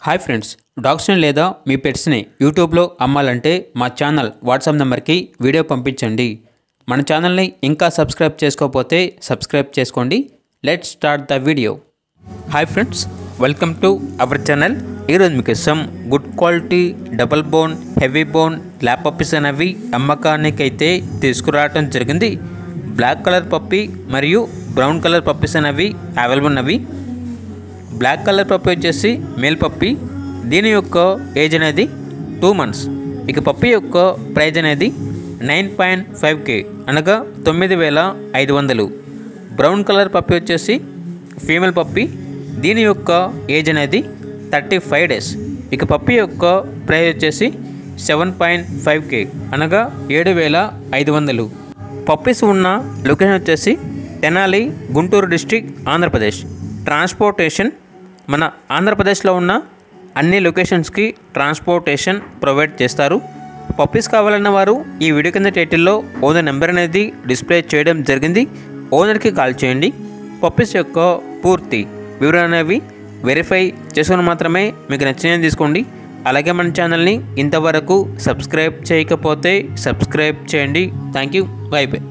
Hi friends, డాగ్స్ని లేదా మీ పెట్స్ని యూట్యూబ్లో అమ్మాలంటే మా ఛానల్ వాట్సాప్ నెంబర్కి వీడియో పంపించండి. మన ఛానల్ని ఇంకా సబ్స్క్రైబ్ చేసుకోకపోతే సబ్స్క్రైబ్ చేసుకోండి. Let's start the video. Hi friends, welcome to our channel. ఈరోజు మీకోసం good quality double bone, heavy bone lap puppies అనేవి అమ్మకానికి అయితే తీసుకురావడం జరిగింది. బ్లాక్ కలర్ పప్పీ మరియు బ్రౌన్ కలర్ పప్పీస్ అనేవి అవైలబుల్ ఉన్నవి. బ్లాక్ కలర్ పప్పీ వచ్చేసి మేల్ పప్పీ. దీని యొక్క ఏజ్ అనేది 2 months. ఇక పప్పీ యొక్క ప్రైజ్ అనేది 9.5K అనగా 9,500. బ్రౌన్ కలర్ పప్పీ వచ్చేసి ఫీమేల్ పప్పీ. దీని యొక్క ఏజ్ అనేది 35 days. ఇక పప్పీ యొక్క ప్రైజ్ వచ్చేసి 7.5K అనగా 7,500. పప్పీస్ ఉన్న లొకేషన్ వచ్చేసి తెనాలి, గుంటూరు డిస్ట్రిక్ట్, ఆంధ్రప్రదేశ్. ట్రాన్స్పోర్టేషన్ మన ఆంధ్రప్రదేశ్లో ఉన్న అన్ని లొకేషన్స్కి ట్రాన్స్పోర్టేషన్ ప్రొవైడ్ చేస్తారు. పప్పీస్ కావాలన్న వారు ఈ వీడియో కింద టైటిల్లో ఓనర్ నెంబర్ అనేది డిస్ప్లే చేయడం జరిగింది. ఓనర్కి కాల్ చేయండి. పప్పీస్ యొక్క పూర్తి వివరాలు అనేవి వెరిఫై చేసుకుని మాత్రమే మీకు నచ్చినవి తీసుకోండి. అలాగే మన ఛానల్ని ఇంతవరకు సబ్స్క్రైబ్ చేయకపోతే సబ్స్క్రైబ్ చేయండి. Thank you. By by.